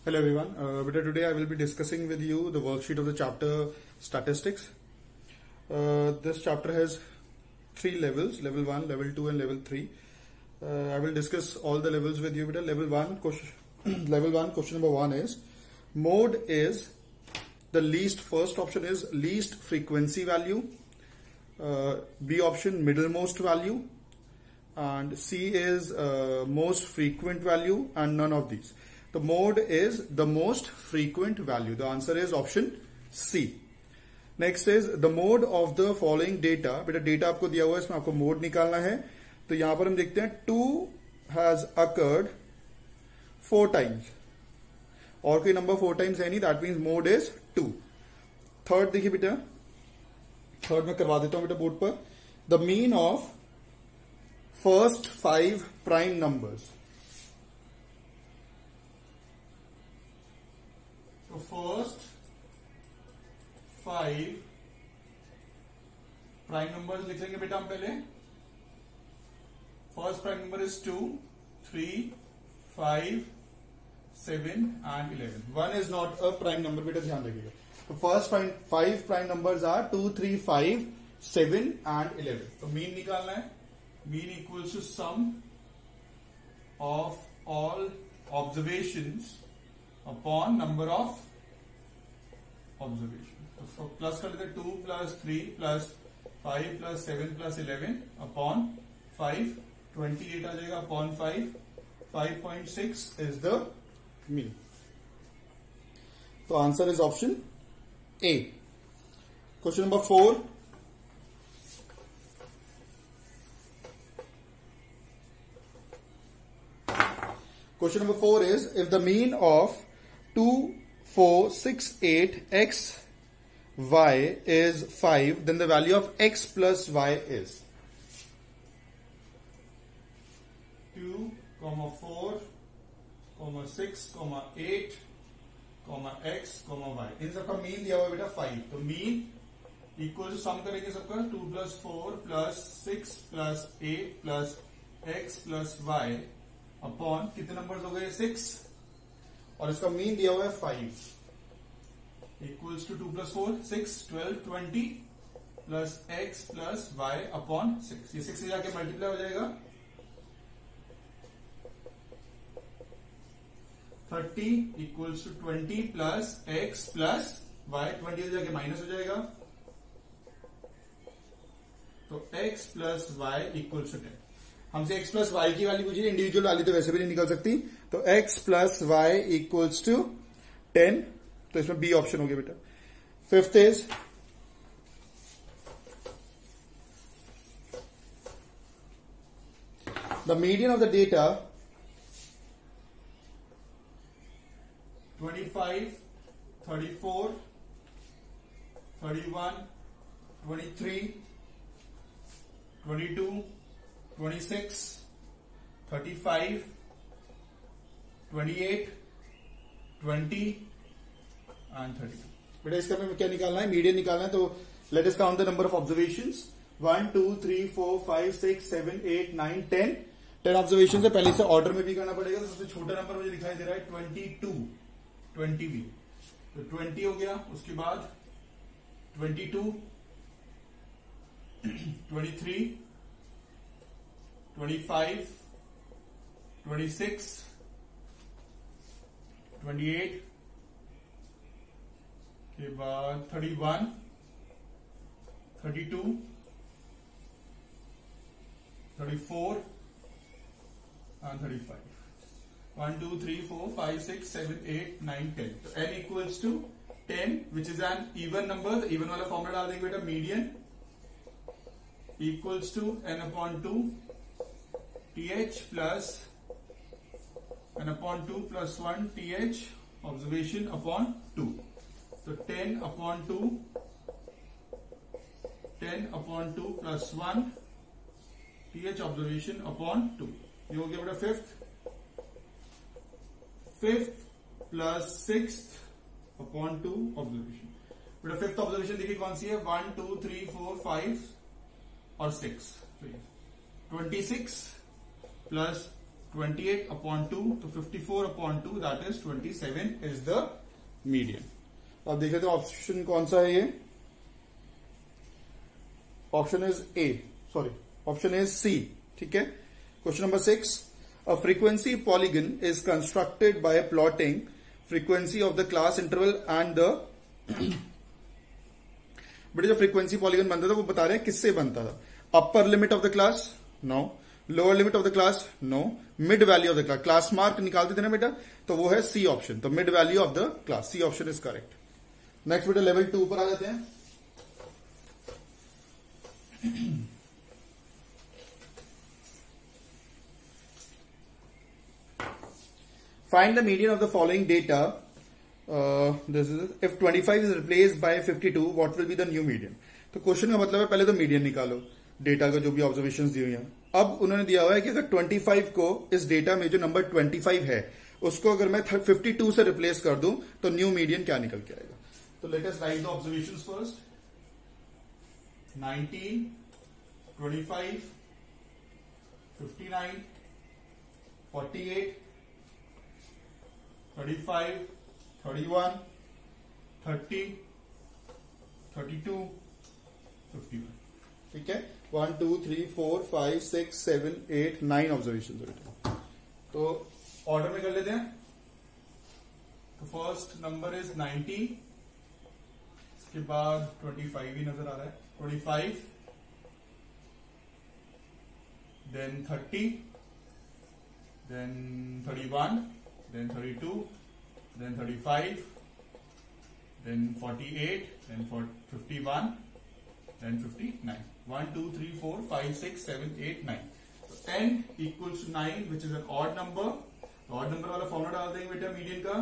Hello everyone. Today I will be discussing with you the worksheet of the chapter statistics. This chapter has three levels: level 1, level 2 and level 3. I will discuss all the levels with you. Level 1 question level 1 question number 1 is mode is the least. First option is least frequency value, B option middlemost value, and C is most frequent value, and none of these. The mode is the most frequent value. The answer is option C. Next is the mode of the following data. बेटा data आपको दिया हुआ है, इसमें आपको mode निकालना है. तो यहां पर हम देखते हैं 2 has occurred 4 times. और कोई नंबर 4 times है नहीं, that means mode is 2. Third देखिए बेटा, थर्ड में करवा देता हूं बेटा बोर्ड पर. The mean of first 5 prime numbers. तो फर्स्ट 5 प्राइम नंबर्स लिख लेंगे बेटा हम पहले. First prime number is 2, 3, 5, 7 and 11. 1 is not a prime number, बेटा ध्यान रखिएगा. तो first 5 prime numbers are 2, 3, 5, 7 and 11. तो मीन निकालना है. Mean equals to sum of all observations upon number of observation. तो प्लस कर लेते 2 + 3 + 5 + 7 + 11 अपॉन 5, 28 आ जाएगा अपॉन 5. 5.6 is the mean. तो answer is option A. Question number 4. Question number 4 is if the mean of 2, 4, 6, 8 x y is 5, then the value of x plus y is 2, 4, 6, 8, x, y. इन सबका mean दिया हुआ बेटा 5. तो mean equal to some करेंगे सबका 2 + 4 + 6 + 8 + x plus y upon कितने numbers हो गए 6, और इसका मीन दिया हुआ है 5 equals to 2 + 4 6, 12, 20 plus x plus y upon 6. ये 6 से जाके मल्टीप्लाई हो जाएगा 30 equals to 20 plus x plus y. 20 से जाके माइनस हो जाएगा, तो x plus y equals to 10. हमसे x प्लस वाई की वैल्यू पूछी, इंडिविजुअल वैल्यू तो वैसे भी नहीं निकल सकती. तो x plus y equals to 10. तो इसमें बी ऑप्शन हो गया बेटा. Fifth is the median of the data 25, 34, 31, 23, 22, 26, 35, 28, 20 and 32. बेटा इसका में क्या निकालना है, मीडियन निकालना है. तो let us count the number of observations. 1, 2, 3, 4, 5, 6, 7, 8, 9, 10. 10 observation है. पहले से ऑर्डर में भी करना पड़ेगा. तो सबसे छोटा नंबर मुझे दिखाई दे रहा है 22, 20 भी. तो 20 हो गया. उसके बाद 22, 23, 25, 26, 28 के बाद 31, 32, 34 and 35. 1, 2, 3, 4, 5, 6, 7, 8, 9, 10. तो n equals to 10, which is an even number. Even वाला फॉर्मूला डाल देंगे बेटा. Median equals to n upon 2 th plus n upon 2 plus 1 th observation upon 2. So 10 upon 2 plus 1 th observation upon 2. ये हो गया बेटा fifth. Fifth plus sixth upon 2 observation. बेटा fifth observation देखिए कौन सी है. 1, 2, 3, 4, 5 और 6. 26 प्लस 28/2, तो 54/2 that is 27 is the median. अब देख लेते हैं ऑप्शन कौन सा है ये। Option is A, sorry option is C. ठीक है। Question number 6, a frequency polygon is constructed by plotting frequency of the class interval and the but जो फ्रीक्वेंसी पॉलीगन बनता था वो बता रहे हैं किससे बनता था। Upper limit of the class, no. Lower limit of the class, no. Mid value of the class, class mark निकालते थे ना बेटा, तो वो है सी ऑप्शन। तो mid value of the class, C option is correct. Next बेटा level 2 पर आ जाते हैं। Find the median of the following data. This is if 25 is replaced by 52, what will be the new median? तो question का मतलब है पहले तो मीडियन निकालो डेटा का जो भी ऑब्जर्वेशंस दी हुई हैं। अब उन्होंने दिया हुआ है कि अगर 25 को इस डेटा में जो नंबर 25 है उसको अगर मैं 52 से रिप्लेस कर दूं तो न्यू मीडियन क्या निकल के आएगा। तो let us right the observations first. 19, 25, 59, 48, 35, 31, 30, 32, 51। ठीक है। 1 2 3 4 5 6 7 8 9 ऑब्जर्वेशन। तो ऑर्डर में कर लेते हैं। तो फर्स्ट नंबर इज 90, इसके बाद 25 ही नजर आ रहा है, 25, then 30, then 31, then 32, then 35, then 48, then 51, then 59. 1 2 3 4 5 6 7 8 9। So n equals to 9 which is an odd number। तो odd number वाला फॉर्मूला डाल देंगे बेटा मीडियन का,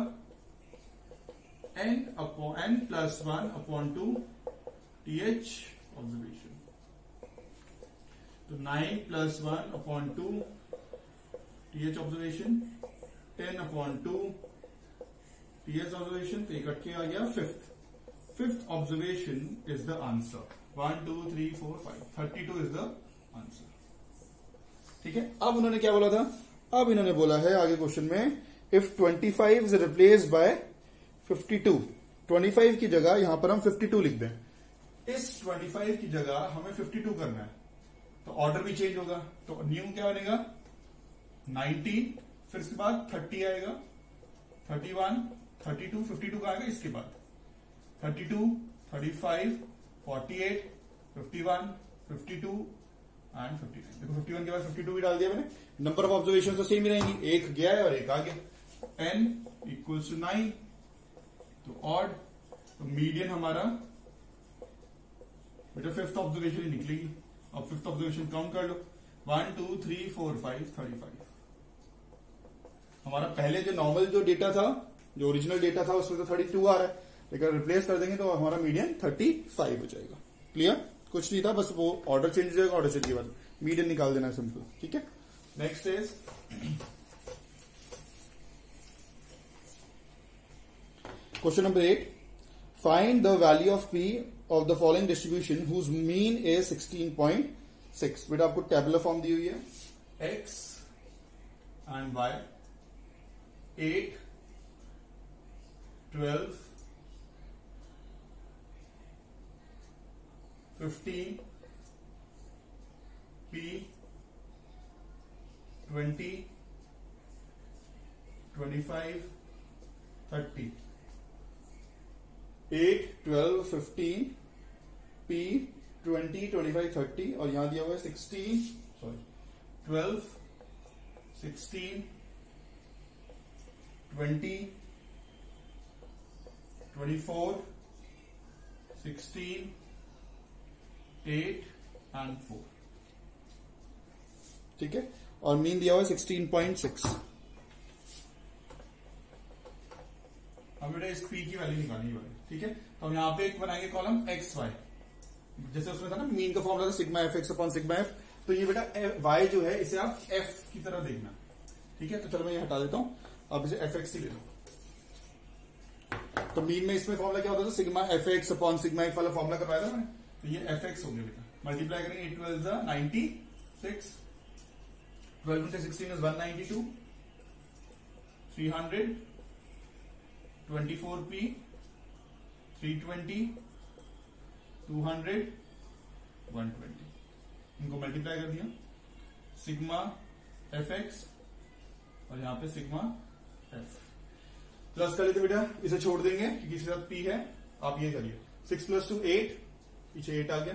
n plus 1 upon 2 th observation। तो 9 plus 1 upon 2 th observation, 10/2 ts observation. तो cut के आ गया fifth observation is the answer. 1 2 3 4 5 32 is the answer. ठीक है। अब उन्होंने क्या बोला था, अब इन्होंने बोला है आगे क्वेश्चन में इफ 25 इज रिप्लेस बाय 52, 25 की जगह यहां पर हम 52 लिख दें। इस 25 की जगह हमें 52 करना है तो ऑर्डर भी चेंज होगा। तो न्यू क्या बनेगा 90, फिर इसके बाद 30 आएगा, 31, 32, 52 का आएगा इसके बाद 32, 35, 48, 51, 52 एंड 59। देखो 51 के बाद 52 भी डाल दिया मैंने। नंबर ऑफ ऑब्जर्वेशन तो सेम ही रहेंगी, एक गया है और एक आ गया। n इक्वल्स टू 9, तो ऑड, तो मीडियन हमारा बेटा फिफ्थ ऑब्जर्वेशन ही निकलेगी। अब फिफ्थ ऑब्जर्वेशन काउंट कर लो, 1 2 3 4 5 35। हमारा पहले जो नॉर्मल जो डेटा था, जो ओरिजिनल डेटा था उसमें तो 32 आ रहा है, लेकिन रिप्लेस कर देंगे तो हमारा मीडियन 35 हो जाएगा। क्लियर, कुछ नहीं था, बस वो ऑर्डर चेंज हो जाएगा, ऑर्डर चेंज के बाद मीडियन निकाल देना सिंपल। ठीक है। Next is question number 8, find the value of P of the following distribution whose mean is 16.6। बेटा आपको टेबुलर फॉर्म दी हुई है, x and y, 8, 12, 15, P, 20, 25, 30। 8, 12, 15, P, 20, 25, 30 और यहां दिया हुआ है 12, 16, 20, 24, 16, 8 एंड 4। ठीक है। और मीन दिया हुआ है 16.6। हम बेटा इस पी की वैल्यू निकालनी वाली। ठीक है। तो हम यहां पे एक बनाएंगे कॉलम एक्स वाई, जैसे उसमें था ना मीन का फॉर्मूला था sigma f x upon sigma f. तो ये बेटा वाई जो है इसे आप एफ की तरह देखना। ठीक है। तो चलो मैं ये हटा देता हूं, आप इसे एफ एक्स ही ले लो। तो मीन में इसमें फॉर्मूला क्या होता था, sigma f x upon sigma F वाला फॉर्मूला करवाया था मैंने। तो ये एफ एक्स हो गया बेटा, मल्टीप्लाई करेंगे 8 12 96, 12 into 16 is 192, 300, 24p, 320, 200, 120. इनको मल्टीप्लाई कर दिया, सिग्मा एफ एक्स और यहां पे सिग्मा एफ प्लस कर लेते बेटा, इसे छोड़ देंगे क्योंकि इसके साथ p है। आप ये करिए 6 + 2 8, पीछे 8 आ गया,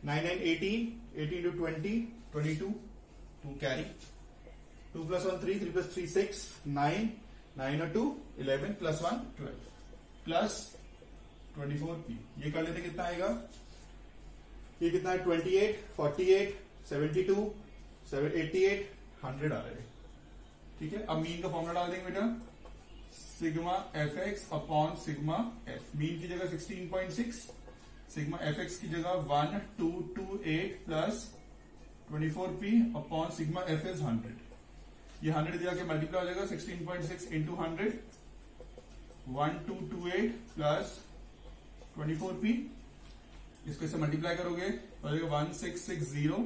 9 9 18, 18 into 20 22, 2 कैरी, 2 + 1 3, 3 + 3 6, 9 9 और 2 11 + 1 12 प्लस 24p। ये कर लेते कितना आएगा, ये कितना है 28 48 72 88 100 आ रहा है। ठीक है, अब मीन का फॉर्मूला डाल देंगे बेटा, sigma f x upon sigma F. Mean की जगह 16.6, सिग्मा एफ एक्स की जगह 1228 plus 24p upon sigma F is 100। ये 100 दिया के मल्टीप्लाई हो जाएगा, 16.6 इंटू 100, 1228 प्लस 24p। इसको इससे मल्टीप्लाई करोगे हो जाएगा 1660,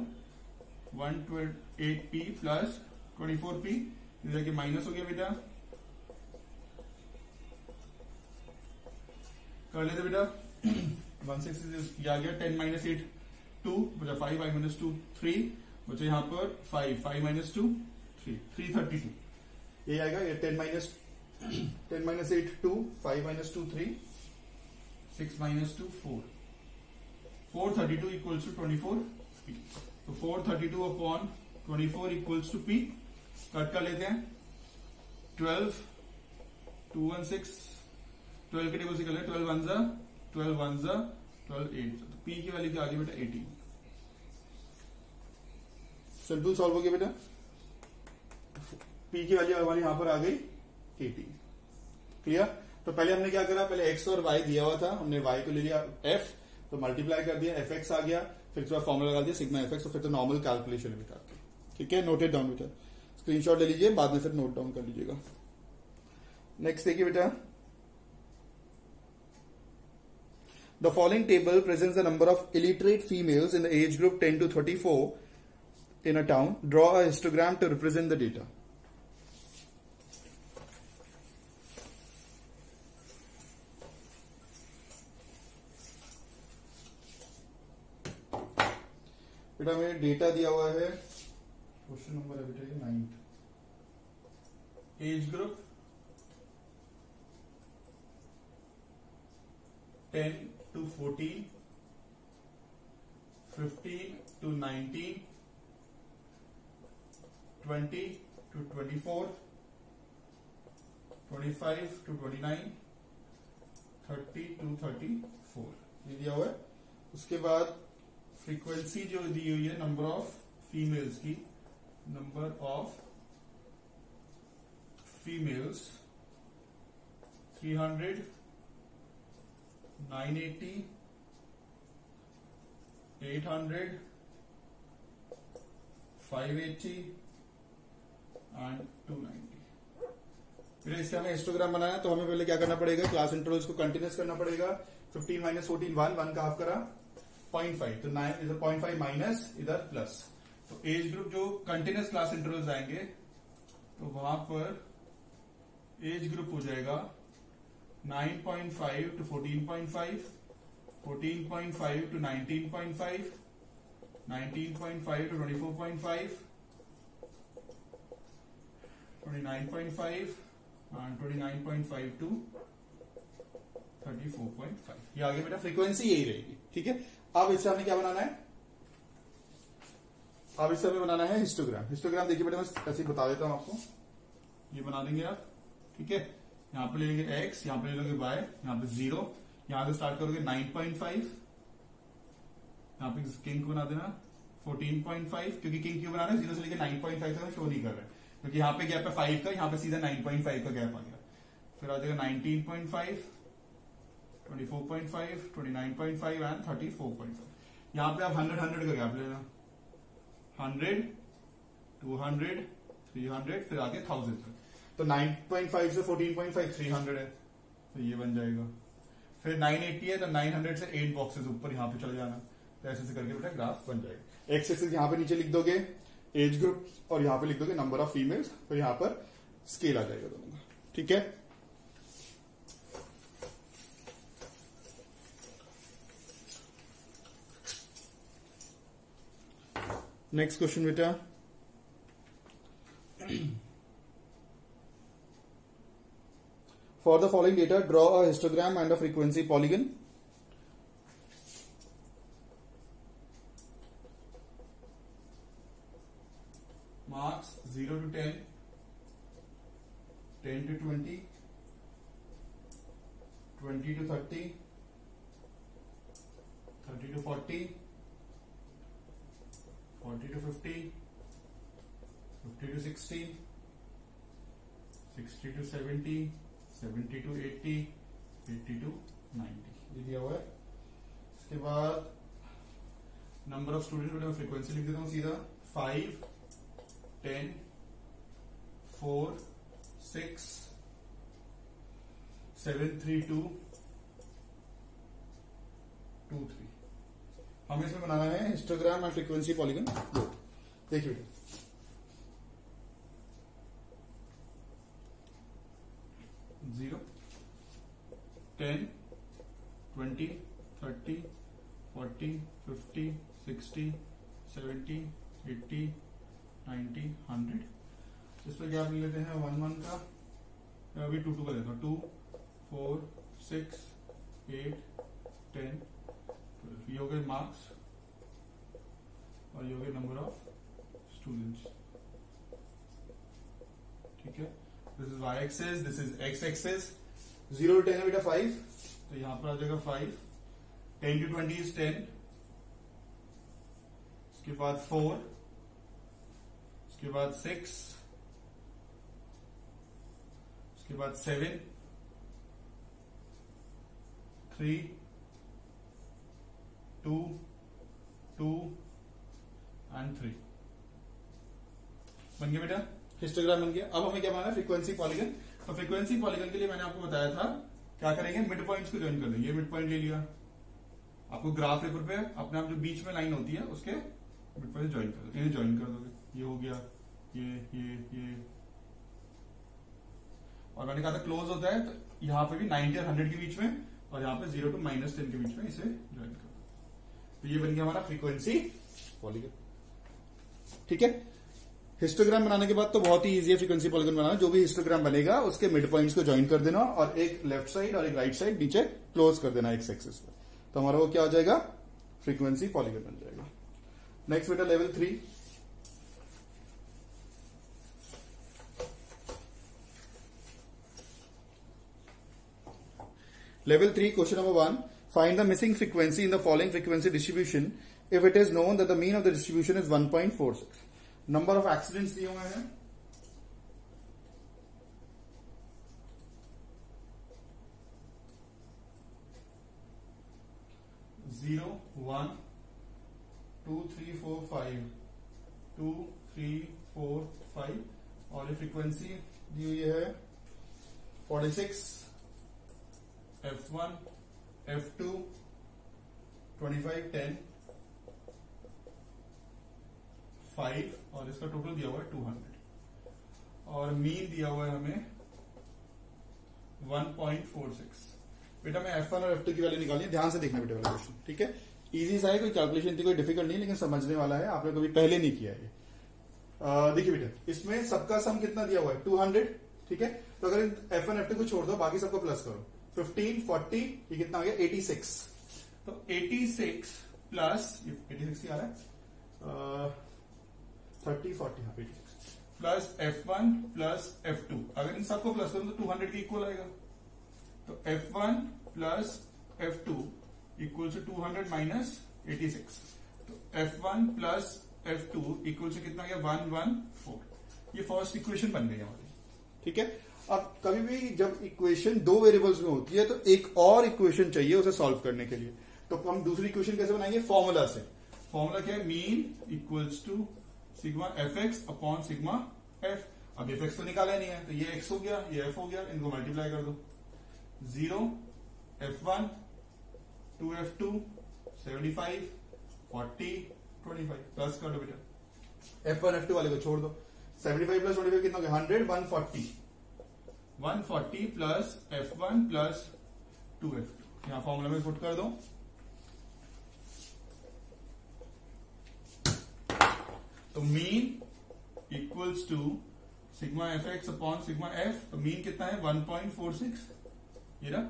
128p प्लस 24p, इधर के माइनस हो गया बेटा, कर लेते बेटा 160 आ गया, 10 - 8 2 बचा, 5 5 - 2 3 बचा, यहां पर 5 5 - 2 3 332। ये आएगा, ये 10 - 8 2, 5 - 2 3, 6 - 2 4, 432 equals to 24p। तो 432 upon 24 equals to p। Cut कर लेते हैं, 12 216, 12 के टेबल से कर ले, 12 1 जा 12 1 जा 12 8, तो p की वैल्यू क्या आ गई बेटा 18। सिंपल सॉल्व हो गया बेटा, p की वैल्यू हमारी यहां पर आ गई 18। क्लियर। तो पहले हमने क्या करा, पहले x और y दिया हुआ था, हमने y को ले लिया f, तो मल्टीप्लाई कर दिया, एफ एक्स आ गया, फिर उसके बाद फॉर्मूला लगा दिया सिग्मा एफ एक्स, फिर तो नॉर्मल कैलकुलेशन है बेटा आपकी। ठीक है, नोटेड डाउन बेटा, स्क्रीनशॉट ले लीजिए, बाद में फिर नोट डाउन कर लीजिएगा। नेक्स्ट देखिए बेटा, the following table presents the number of illiterate females in the age group 10 to 34 in a town. Draw a histogram to represent the data. बेटा हमें डेटा दिया हुआ है, क्वेश्चन नंबर है बेटा ये 9th, as group 10 to 14, 15 to 19, 20 to 24, 25 to 29, 30 to 34 ये दिया हुआ है। उसके बाद फ्रीक्वेंसी जो दी हुई है नंबर ऑफ फीमेल्स की, नंबर ऑफ फीमेल्स 300, 980, 800, 580 एंड 290। फिर इससे हमें हिस्टोग्राम बनाया, तो हमें पहले क्या करना पड़ेगा, क्लास इंटरवल्स को कंटिन्यूस करना पड़ेगा। 15 - 14 1 का हाफ करा 0.5, तो 9 इधर 0.5 माइनस इधर प्लस, तो एज ग्रुप जो कंटिन्यूस क्लास इंटरवल्स आएंगे तो वहां पर एज ग्रुप हो जाएगा 9.5 to 14.5, 14.5 to 19.5, 19.5 to 24.5, 29.5 and 29.5 to 34.5। ये आगे बेटा फ्रीक्वेंसी यही रहेगी। ठीक है, अब इससे हमें क्या बनाना है, अब इससे हमें बनाना है हिस्टोग्राम। हिस्टोग्राम देखिए बेटा, मैं ऐसे बता देता हूं आपको, ये बना देंगे आप। ठीक है, यहां पे ले लेंगे x, यहां पे ले लोगे y, यहां पे 0, यहां से स्टार्ट करोगे 9.5, यहां पे किंग बना देना 14.5, क्योंकि किंग क्यों बनाना है, 0 से लेकर 9.5 तक शो नहीं कर रहा है, क्योंकि यहां पे गैप है 5 का, यहां पे सीधा 9.5 का गैप आ गया। फिर आ जाएगा 19.5, 24.5, 29.5 एंड 34.5। यहां पे आप 100 का गैप लेना, 100, 200, 300, फिर आगे 1000 तक। तो 9.5 से 14.5 300 है, तो ये बन जाएगा। फिर 980 है, तो 900 से 8 बॉक्सेस ऊपर यहां पे चले जाना, तो ऐसे से करके बेटा ग्राफ बन जाएगा। एक्स एक्सिस यहां पे नीचे लिख दोगे, एज ग्रुप और यहां पे लिख दोगे नंबर ऑफ फीमेल्स, तो यहां पर स्केल आ जाएगा दोनों का। ठीक है, नेक्स्ट क्वेश्चन बेटा, for the following data draw a histogram and a frequency polygon. Marks 0 to 10, 10 to 20, 20 to 30, 30 to 40, 40 to 50, 50 to 60, 60 to 70, 70 to 80, 80 to 90 ये दिया हुआ है। इसके बाद नंबर ऑफ स्टूडेंट मैं फ्रीक्वेंसी लिख देता हूं सीधा, 5, 10, 4, 6, 7, 3, 2, 2, 3। हमें इसमें बनाना है histogram and frequency polygon both. देखिए 0, 10, 20, 30, 40, 50, 60, 70, 80, 90, 100। इस पर क्या लेते हैं 1, 1 का, अभी 2, 2 का लेता हूं, 2, 4, 6, 8, 10, 12। ये हो गए मार्क्स और ये हो गए नंबर ऑफ स्टूडेंट्स। ठीक है, this is y axis, this is x axis. 0 to 10 है बेटा 5, तो यहां पर आ जाएगा 5। 10 to 20 इज 10, उसके बाद 4, उसके बाद 6, उसके बाद 7, 3, 2, 2 एंड 3 बन गया बेटा, हिस्टोग्राम बन गया। अब हमें क्या बनाना है फ्रीक्वेंसी पॉलीगन। तो फ्रीक्वेंसी पॉलीगन के लिए मैंने आपको बताया था क्या करेंगे, मिड पॉइंट्स को ज्वाइन कर देंगे। ये मिड पॉइंट ले लिया, आपको ग्राफ पेपर पे अपने आप जो बीच में लाइन होती है उसके मिड पॉइंट ज्वाइन कर दो, इन्हें ज्वाइन कर दोगे। ये हो गया, ये और मैंने कहा था क्लोज होता है तो यहाँ पे भी 90 और 100 के बीच में, और यहाँ पे 0 to -10 के बीच में इसे ज्वाइन कर दो। तो ये बन गया हमारा फ्रीक्वेंसी पॉलीगन। ठीक है, हिस्टोग्राम बनाने के बाद तो बहुत ही इजी है फ्रीक्वेंसी पॉलीगन बनाना। जो भी हिस्टोग्राम बनेगा उसके मिड पॉइंट्स को ज्वाइन कर देना और एक लेफ्ट साइड और एक राइट साइड नीचे क्लोज कर देना एक्स एक्सिस पे, तो हमारा वो क्या हो जाएगा, फ्रीक्वेंसी पॉलीगन बन जाएगा। नेक्स्ट बेटा level 3। Level 3, question number 1. Find the missing frequency in the following frequency distribution if it is known that the mean of the distribution is 1.46. Number of accidents दिए हुए हैं, जीरो, 1, 2, 3, 4, 5, 2, 3, 4, 5 और ये frequency दी हुई है 46, F1, F2, 25, 10, 5 और इसका total दिया हुआ है 200 और मीन दिया हुआ है हमें 1.46। बेटा मैं F1 और F2 की वैल्यू निकाली, ध्यान से देखना बेटा वाला क्वेश्चन। ठीक है, इजी सा है, कोई कैलकुलेशन थी, कोई डिफिकल्ट नहीं, लेकिन समझने वाला है, आपने कभी पहले नहीं किया है। देखिए बेटा इसमें सबका सम कितना दिया हुआ है 200। ठीक है, तो अगर F1 F2 को छोड़ दो बाकी सबको प्लस करो, 15, 40, ये कितना आ गया 86। तो 86 प्लस 86 आ रहा है 30, 40, हाँ 86 प्लस F1 प्लस F2, अगर इन सबको प्लस करूं तो 200 के इक्वल आएगा। तो F1 प्लस F2 इक्वल से 200 माइनस 86, तो F1 प्लस F2 इक्वल से कितना गया 114। ये फर्स्ट इक्वेशन बन गई हमारी। ठीक है, अब कभी भी जब इक्वेशन दो वेरिएबल्स में होती है तो एक और इक्वेशन चाहिए उसे सॉल्व करने के लिए, तो हम दूसरी इक्वेशन कैसे बनाएंगे, फॉर्मूला से। फॉर्मूला क्या है, mean equals to sigma f x upon sigma f. अब एफ एक्स तो निकाला नहीं है, तो ये एक्स हो गया, ये एफ हो गया, इनको मल्टीप्लाई कर दो। 0, F1, 2 F2, 75, 40, 25 प्लस कर दो बेटा। F1 F2 वाले को छोड़ दो, 75 प्लस 25 कितना हो गया 100, 140 प्लस F1 प्लस 2F2 यहां फॉर्मूला में पुट कर दो। तो mean equals to sigma f x upon sigma f, तो मीन कितना है 1.46, ये रहा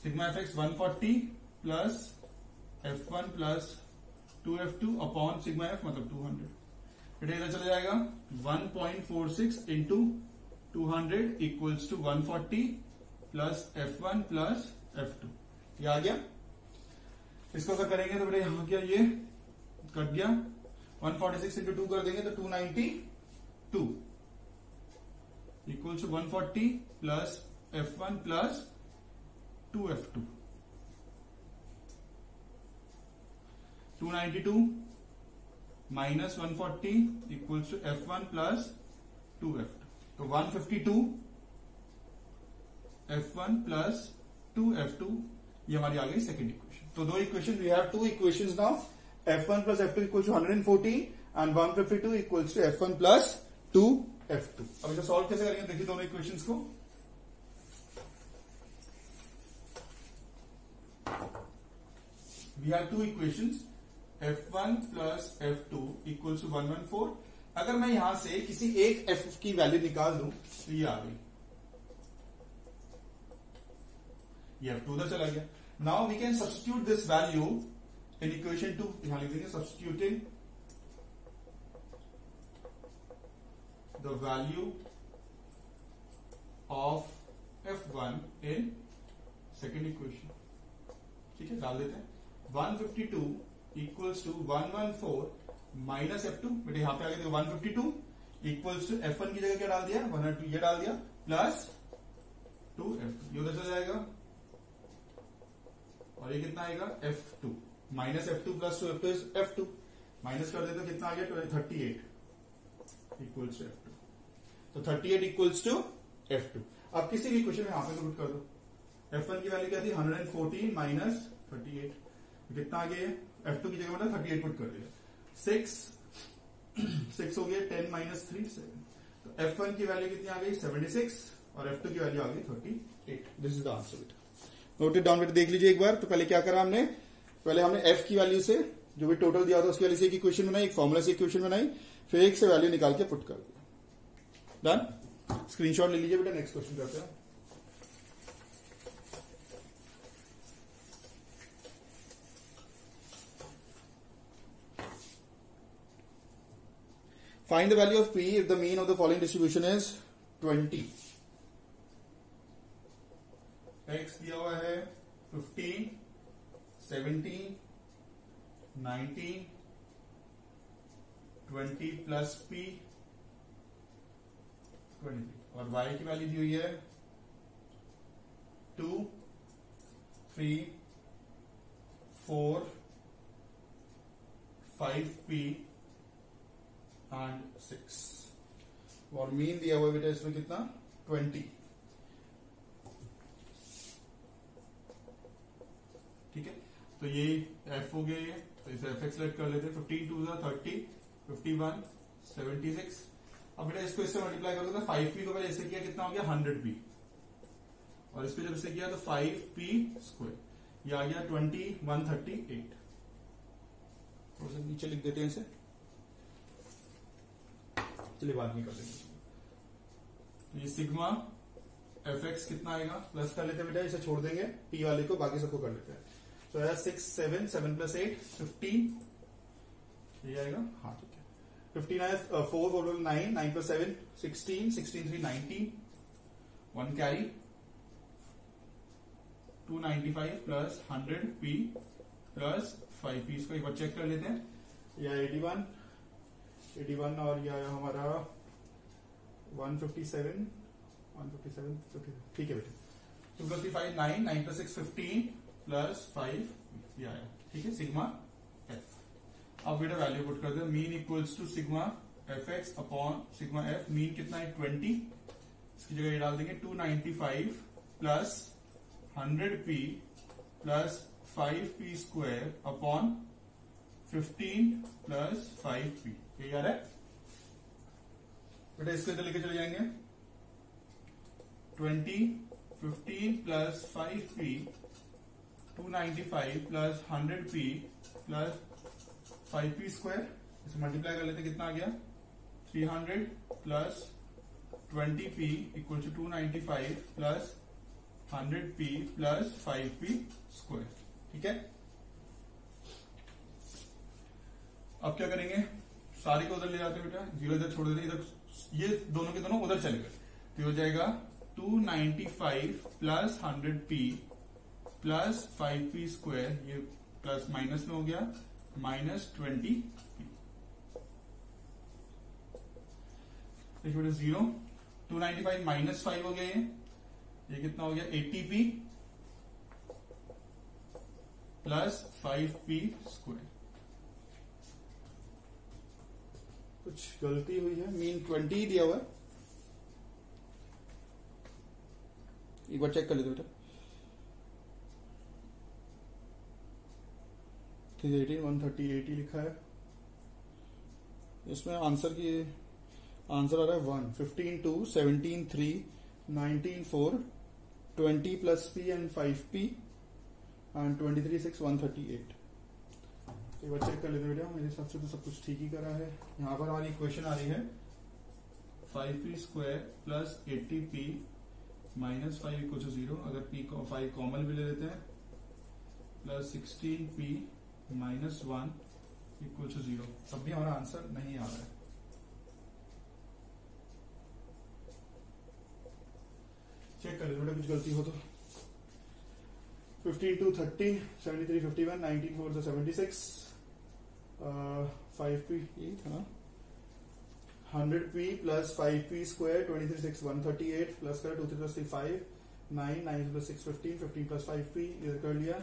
sigma f x 140 plus F1 plus 2F2 upon sigma f मतलब 200, बेटा इधर चला जाएगा 1.46 into 200 equals to 140 plus F1 plus F2, ये आ गया। इसको अगर करेंगे तो बेटा यहां क्या ये कट गया, 146 इंटू 2 कर देंगे तो 292 equals to 140 plus F1 plus 2F2, 292 minus 140 equals to F1 plus 2F2, तो 152 F1 प्लस 2F2, ये हमारी आ गई सेकेंड इक्वेशन। तो दो equation, we have two equations now, F1 plus F2 equals to 140 and 152 equals to F1 plus 2F2। अब इसे solve कैसे करेंगे देखिए दोनों इक्वेशंस को। We have two equations, F1 plus F2 equals to 114। अगर मैं यहां से किसी एक F की वैल्यू निकाल दूं तो ये आ गई, ये F2 उधर चला गया। Now we can substitute this value in equation 2, यहां लिख देंगे substituting the value of F1 in second equation, ठीक है डाल देते हैं 152 इक्वल्स टू 114 माइनस F2, बेटे यहां पे आ गया 152 इक्वल्स टू F1 की जगह क्या डाल दिया 102, ये डाल दिया प्लस 2F2, ये उधर चला जाएगा और ये कितना आएगा F2 minus F2 plus 2F2 is F2, minus कर देते तो कितना आ गया 38 इक्वल्स टू F2, तो 38 इक्वल्स टू F2। अब किसी भी क्वेश्चन में यहां पे पुट कर दो, F1 की वैल्यू क्या थी 114 माइनस 38, कितना आ गया F2 की जगह मतलब 38 पुट कर दिया, 6 हो गया 10 माइनस 3 7, तो F1 की वैल्यू कितनी आ गई 76 और F2 की वैल्यू आ गई 38। This is the answer. Note it down बेटा, देख लीजिए एक बार। तो पहले क्या करा हमने, पहले हमने F की वैल्यू से जो भी टोटल दिया था उसकी वैल्यू से एक इक्वेशन बनाई, एक फॉर्मूला से इक्वेशन बनाई, फिर एक से वैल्यू निकाल के पुट कर दिया। डन, स्क्रीनशॉट ले लीजिए बेटा, नेक्स्ट क्वेश्चन करते हैं। Find the value of P if the mean of the following distribution is 20। X दिया हुआ है 15, 17, 19, 20 प्लस P 23 और Y की वैल्यू दी हुई है 2, 3, 4, 5P एंड 6 और मीन दिया हुआ बेटा इसमें कितना 20, ठीक है। तो ये F हो गया, ये तो इसे F सेलेक्ट कर लेते हैं, 15 2 30, 51, 76। अब बेटा इसको इससे मल्टीप्लाई कर दो, 5P को पहले इससे किया कितना हो गया 100P और इसको जब इससे किया तो 5P स्क्वायर, ये आ गया 2138। थोड़ा सा नीचे लिख देते हैं इसे, चलिए बाद में कर देंगे। ये सिग्मा Fx कितना आएगा प्लस कर लेते हैं बेटा, इसे छोड़ देंगे P वाले को, बाकी सबको कर लेते हैं। तो आया 6 7 7 प्लस 8 15, ये आएगा हाँ ठीक है 15 आया 4 4 9 9 plus 7 16 16 3 19 1 carry 295 plus 100P plus 5P, इसको एक बार चेक कर लेते हैं। यह 81 और यह आया हमारा 157 ठीक है बेटा। 2 प्लस 3 5 9 9 प्लस 6 15 प्लस 5 ये आया, ठीक है सिग्मा F। अब बेटा वैल्यू पुट कर दे, mean equals to sigma Fx upon sigma F, mean कितना है 20, इसकी जगह ये डाल देंगे 295 plus 100P plus 5P square upon 15 plus 5P, ये यार है बेटा इसको इधर लेके चले जाएंगे 20, 15 plus 5p 295 plus 100p plus 5p square, इसे मल्टीप्लाई कर लेते कितना आ गया 300 plus 20p equal to 295 plus 100p plus 5p square. ठीक है, अब क्या करेंगे, सारे को उधर ले जाते हैं बेटा, 0 इधर छोड़ देते, इधर ये दोनों के दोनों उधर चले गए, तो हो जाएगा 295 plus 100p plus 5p square, ये प्लस माइनस में हो गया माइनस 20p। देखिए बेटा 0, 295 माइनस 5 हो गया, ये कितना हो गया 80p प्लस 5p स्क्वायर। कुछ गलती हुई है, मीन 20 दिया हुआ है, एक बार चेक कर लेते बेटा। 318 130 लिखा है, इसमें आंसर आ रहा है 1, 15 2 17 3 19 4 20 plus p and 5p and 23 6 138। एक बार चेक कर लेते बेटा, मेरे हिसाब से तो सब कुछ ठीक ही करा है। यहाँ पर हमारी इक्वेशन आ रही है 5p square plus 80p minus 5 equal to 0, अगर p को 5 कॉमन भी ले लेते हैं, plus 16p minus 1 equal to 0, तब भी हमारा आंसर नहीं आ रहा है। चेक कर लेते बेटा कुछ गलती हो तो। 15 2 30 73 51 19 4 76 5p ये था ना, 100p plus 5p square 23 6 138 plus कर 2 3 प्लस 3 5 9 9 प्लस 6 15 15 प्लस 5p इधर कर लिया,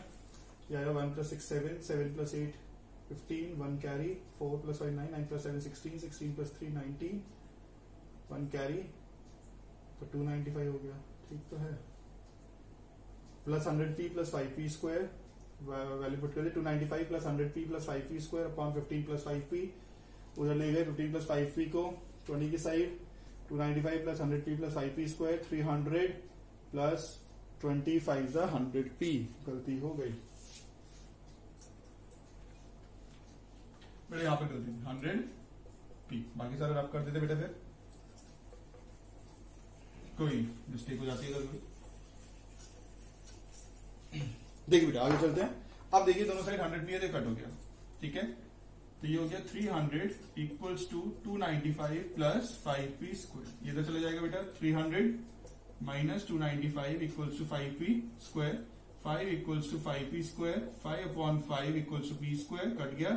ये आएगा 1 plus 6 7 7 plus 8 15 1 carry 4 plus 5 9 9 plus 7 16 16 plus 3 19 1 carry, तो 295 हो गया। ठीक तो है, plus 100p plus 5p square value put कर दी, 295 plus 100p plus 5p square upon 15 plus 5p, उधर ले गए 15 प्लस 5p को 20 की side, 295 plus 100p plus 5p square 300 plus 25 100p, गलती हो गई बेटा, यहाँ पे गलती 100p, बाकी सारा रब कर देते बेटा, फिर कोई मिस्टेक हो जाती है कभी। देखिए बेटा आगे चलते हैं, अब देखिए दोनों साइड 100p है, कट हो गया। ठीक है, तो ये हो गया 300 equals to 295 plus 5p square, ये इधर चले जाएगा बेटा, 300 minus 295 equals to 5p square, 5 equals to 5p square, 5 upon 5 equals to p square, cut गया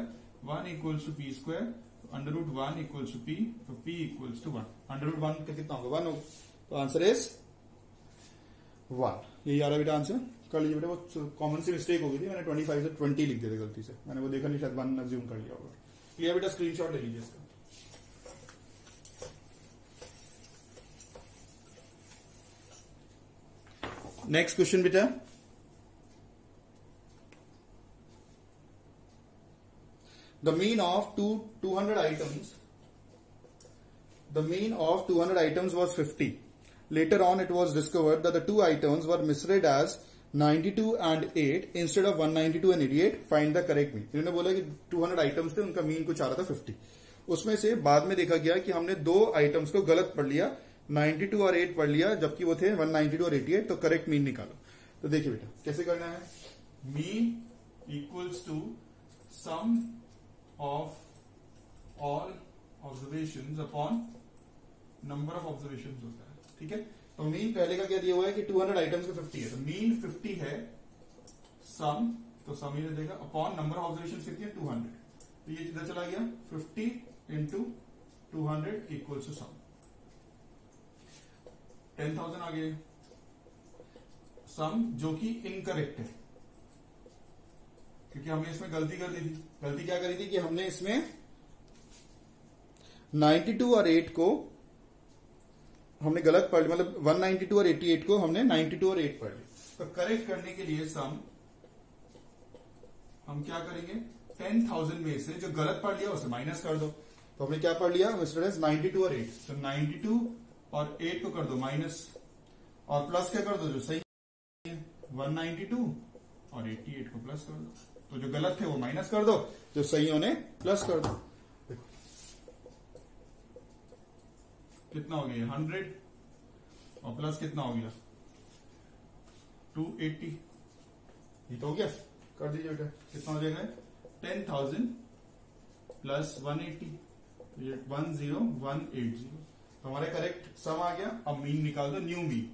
1 equals to p square, under root 1 equals to p, तो p equals to 1, under root 1 का कितना होगा 1 होगा, तो आंसर इज 1। यही आ रहा बेटा आंसर। कर लीजिए बेटा, वो कॉमन सी मिस्टेक हो गई थी, मैंने 25 से 20 लिख दिया था गलती से, मैंने वो देखा नहीं, शायद 1 अज्यूम कर लिया होगा। क्लियर बेटा, स्क्रीनशॉट ले लीजिए इसका। नेक्स्ट क्वेश्चन बेटा, the mean of 200 items, the mean of 200 items was 50. Later on, it was discovered that the two items were misread as 92 and 8 instead of 192 and 88. Find the correct mean. इन्होंने बोला कि 200 items थे, उनका mean कुछ आ रहा था 50। उसमें से बाद में देखा गया कि हमने दो आइटम्स को गलत पढ़ लिया, 92 और 8 पढ़ लिया, जबकि वो थे 192 और 88, तो करेक्ट मीन निकालो। तो देखिए बेटा कैसे करना है, mean equals to sum of all observations upon number of observation होता है। ठीक है, तो मीन पहले का क्या दिया हुआ है कि 200 आइटम्स का 50 है, तो मीन 50 है, सम तो सम ही देगा अपॉन नंबर ऑफ ऑब्जर्वेशन कितनी है 200, तो ये किधर चला गया 50 इंटू 200 इक्वल्स टू सम 10,000 आ गए, सम जो कि इनकरेक्ट है क्योंकि हमने इसमें गलती कर दी थी। गलती क्या करी थी कि हमने इसमें 92 और 8 को हमने गलत पढ़ लिया, मतलब 192 और 88 को हमने 92 और 8 पढ़ लिया। तो करेक्ट करने के लिए सम हम क्या करेंगे, 10,000 में से जो गलत पढ़ लिया उसे माइनस कर दो। तो हमने क्या पढ़ लिया मिस्टर एस 92 और 8, तो 92 और 8 को कर दो माइनस और प्लस क्या कर दो जो सही है 192 और 88 को प्लस कर दो, तो जो गलत थे वो माइनस कर दो, जो सही होने प्लस कर दो। देखो कितना हो गया 100 और प्लस कितना हो गया 280, ये तो हो गया, कर दीजिए बेटा कितना हो जाएगा 10,000 प्लस 180, ये 10180, तो हमारे करेक्ट सम आ गया। अब मीन निकाल दो, न्यू मीन,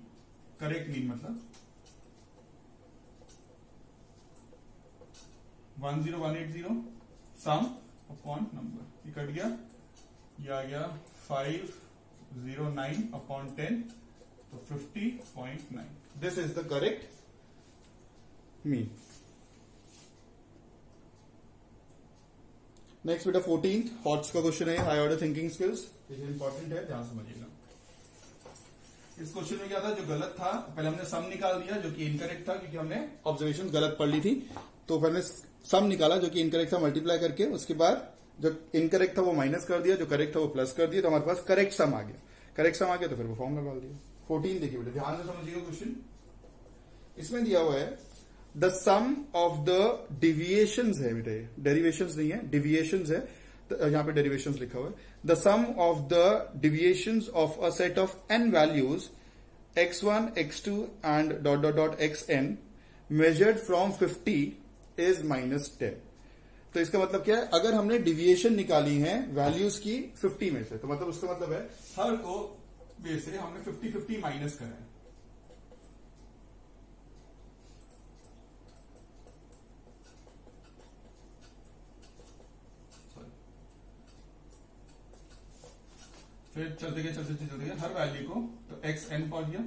करेक्ट मीन मतलब 10180 सम अपॉन नंबर, ये कट गया, ये आ गया 509 अपॉन 10, तो 50.9, this is the correct mean. Next बेटा 14th हॉट्स का क्वेश्चन है, हाई ऑर्डर थिंकिंग स्किल्स, ये इंपॉर्टेंट है, ध्यान समझिएगा। इस क्वेश्चन में क्या था, जो गलत था पहले हमने सम निकाल दिया जो कि इनकरेक्ट था, क्योंकि हमने ऑब्जर्वेशन गलत पढ़ ली थी, तो पहले सम निकाला जो कि इनकरेक्ट था मल्टीप्लाई करके, उसके बाद जो इनकरेक्ट था वो माइनस कर दिया, जो करेक्ट था वो प्लस कर दिया, तो हमारे पास करेक्ट सम आ गया। करेक्ट सम आ गया तो फिर वो फॉर्मूला डाल दिया। 14 देखिए बेटा ध्यान से समझिएगा क्वेश्चन, इसमें दिया हुआ है the sum of the deviations है बेटा, ये डेरिवेशंस नहीं है, डिविएशंस है, तो यहां पे डेरिवेशंस लिखा हुआ है। The sum of the deviations of a set of n values x1 x2 and dot dot dot xn measured from 50 is -10। तो इसका मतलब क्या है, अगर हमने डिविएशन निकाली है वैल्यूज की 50 में से, तो मतलब उसका मतलब है हर को में से हमने 50-50 माइनस करा है। फिर चलते गए हर वैल्यू को, तो xn पहुंच गया,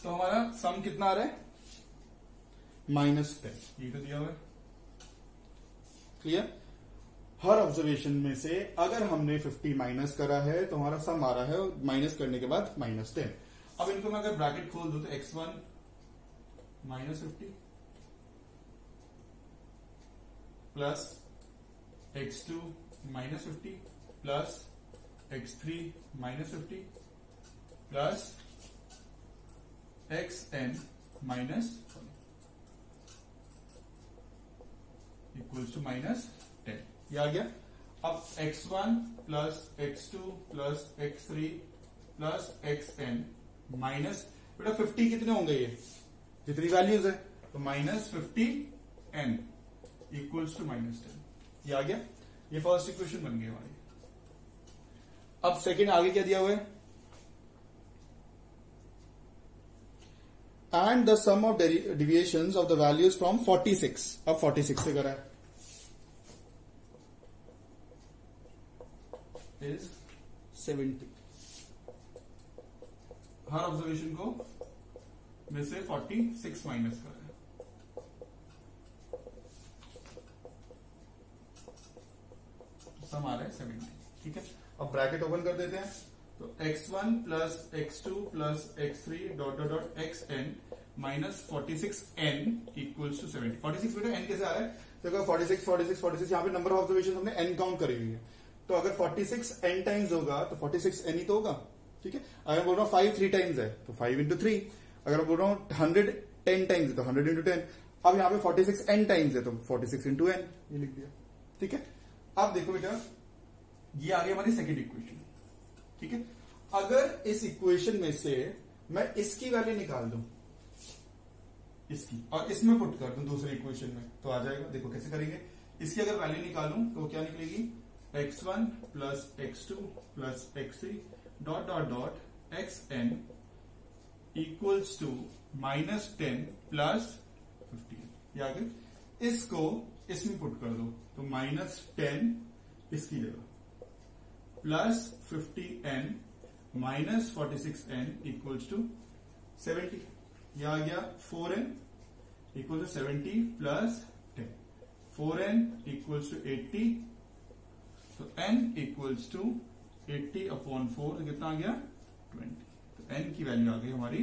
तो हमारा सम कितना आ रहा है -10, ये तो दिया हुआ है, क्लियर। हर ऑब्जर्वेशन में से अगर हमने 50 माइनस करा है तो हमारा सम आ रहा है माइनस करने के बाद -10। अब इनको मैं अगर ब्रैकेट खोल दूं तो x1 -50 plus x2 -50 plus x3 -50 plus xn minus equals to -10, ये आ गया। अब x1 plus x2 plus x3 plus xn minus बेटा 50 कितने होंगे, ये जितनी वैल्यूज है, तो -50n इक्वल्स टू -10, ये आ गया। ये फर्स्ट इक्वेशन बन गई हमारी। अब सेकंड आगे क्या दिया हुआ है, and the sum of deviations of the values from 46, अब 46 से करा है, इज 70। हर ऑब्जर्वेशन को में से 46 माइनस कर रहे हैं, सम आ रहा है 70, ठीक है। अब ब्रैकेट ओपन कर देते हैं, तो x1 plus x2 plus x3 dot dot dot xn माइनस 46n इक्वल्स टू 70। 46 बेटा n कैसे आ रहा है, देखो 46 46 46, यहाँ पे नंबर ऑफ ऑब्जर्वेशन हमने n काउंट करी हुई है, तो अगर 46 n टाइम्स होगा तो 46 n ही तो होगा, ठीक है। अगर बोल रहा हूँ 5 3 टाइम्स है तो 5 into 3, अगर बोल रहा हूँ 100 10 टाइम्स है तो 100 into 10। अब यहाँ पे 46 n टाइम्स है तो 46 into n, ये लिख दिया, ठीक है। अब देखो बेटा ये आ गई हमारी सेकेंड इक्वेशन, ठीक है। अगर इस इक्वेशन में से मैं इसकी वैल्यू निकाल दूं, इसकी, और इसमें पुट कर दूं दूसरी इक्वेशन में, तो आ जाएगा। देखो कैसे करेंगे, इसकी अगर वैल्यू निकालूं तो क्या निकलेगी, x1 plus x2 plus x3 dot dot dot xn equals to -10 plus 15, ये आ गई। इसको इसमें पुट कर दो तो -10 इसकी जगह plus 50n minus 46n equals to 70, यह आ गया 4n इक्वल टू 70 प्लस 10, 4n इक्वल्स टू 80, तो n इक्वल्स टू 80 अपॉन 4, तो कितना आ गया 20, तो n की वैल्यू आ गई हमारी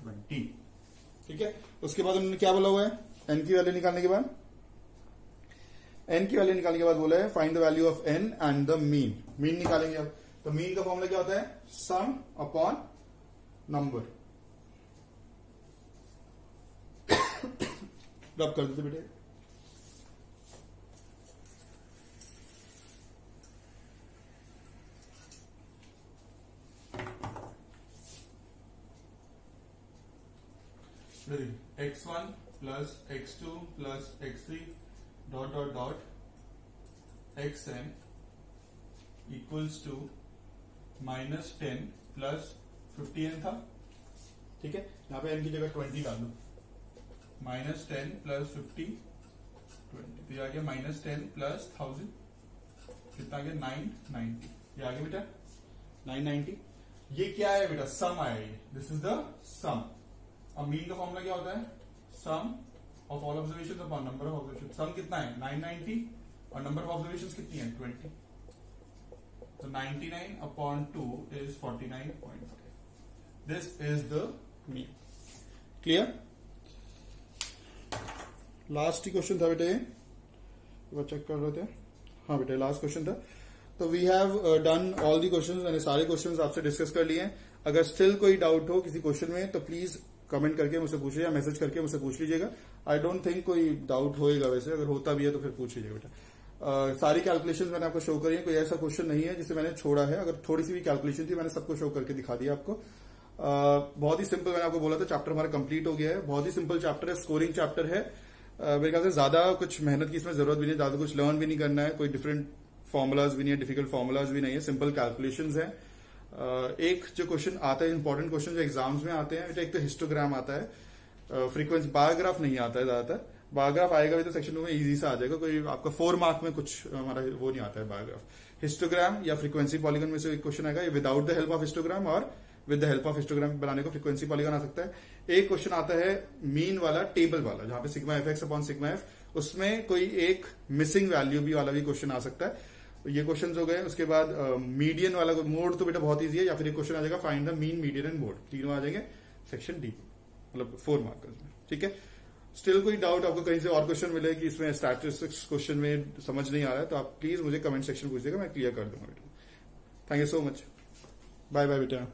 20, ठीक है। उसके बाद उन्होंने क्या बोला हुआ है, n की वैल्यू निकालने के बाद एन की वैल्यू निकालने के बाद बोला है find the value of n and the mean. Mean निकालेंगे अब। तो मीन का फॉर्मूला क्या होता है? Sum upon number. रब कर देते बेटे। x1 plus x2 plus x3 dot dot dot xn equals to minus 10 plus 50n था, ठीक है। यहाँ पे n की जगह 20 डाल दो। minus 10 plus 50 20, तो ये आ गया minus 10 plus 1000, कितना आ गया 990। ये आ गया बेटा 990। ये क्या है बेटा? सम आया ये, दिस इज द सम। अब मीन का फॉर्मूला क्या होता है? Sum of all observations upon number of observation. Sum कितना है? 990 और नंबर ऑफ ऑब्जर्वेशंस कितनी है? 20। तो 99 upon 2 is 49.5। This is the mean. Clear? Last he question था बेटे, वो चेक कर रहे थे। हाँ बेटे लास्ट क्वेश्चन था। तो we have done all the questions, मैंने सारे क्वेश्चंस आपसे डिस्कस कर लिए हैं। अगर स्टिल कोई डाउट हो किसी क्वेश्चन में तो प्लीज कमेंट करके मुझसे पूछिए या मैसेज करके मुझसे पूछ लीजिएगा। आई डोंट थिंक कोई डाउट होएगा, वैसे अगर होता भी है तो फिर पूछ लीजिएगा बेटा। सारी कैलकुलेशंस मैंने आपको शो करी है, कोई ऐसा क्वेश्चन नहीं है जिसे मैंने छोड़ा है। अगर थोड़ी सी भी कैलकुलेशन थी मैंने सबको शो करके दिखा दिया आपको। बहुत ही सिंपल, मैंने आपको बोला था चैप्टर हमारा कंप्लीट हो गया है। बहुत ही सिंपल चैप्टर है, स्कोरिंग चैप्टर है। मेरे ख्याल से ज्यादा कुछ मेहनत की इसमें जरूरत भी नहीं, ज्यादा कुछ लर्न भी नहीं करना है, कोई डिफरेंट फॉर्मुलाज भी नहीं है, डिफिकल्ट फॉर्मुलाज भी नहीं है, सिंपल कैलकुलेशंस है। एक जो क्वेश्चन आता है इंपॉर्टेंट क्वेश्चन जो एग्जाम्स में आते हैं, एक तो हिस्टोग्राम आता है, फ्रीक्वेंसी बायोग्राफ नहीं आता है ज्यादातर। बायोग्राफ आएगा भी तो सेक्शन 2 में इजी से आ जाएगा, कोई आपका 4 मार्क में कुछ हमारा वो नहीं आता है बायोग्राफ। हिस्टोग्राम या फ्रीक्वेंसी पॉलीगन में से एक क्वेश्चन आएगा, without the help of histogram और with the help of histogram बनाने को फ्रीक्वेंसी पॉलीगन आ सकता है। एक क्वेश्चन आता है मीन वाला, टेबल वाला, जहां पे sigma f x upon sigma F, उसमें कोई एक मिसिंग वैल्यू भी वाला भी क्वेश्चन आ सकता है। ये क्वेश्चन हो गए। उसके बाद मीडियन वाला मोड तो बेटा बहुत ईजी है, या फिर एक क्वेश्चन आ जाएगा find the mean median and mode, तीनों आ जाएंगे सेक्शन डी, मतलब 4 मार्कर्स में। ठीक है। स्टिल कोई डाउट आपको कहीं से और क्वेश्चन मिले कि इसमें स्टैटिस्टिक्स क्वेश्चन में समझ नहीं आ रहा है तो आप प्लीज मुझे कमेंट सेक्शन पूछिएगा, मैं क्लियर कर दूंगा बेटा। Thank you so much. Bye bye बेटा।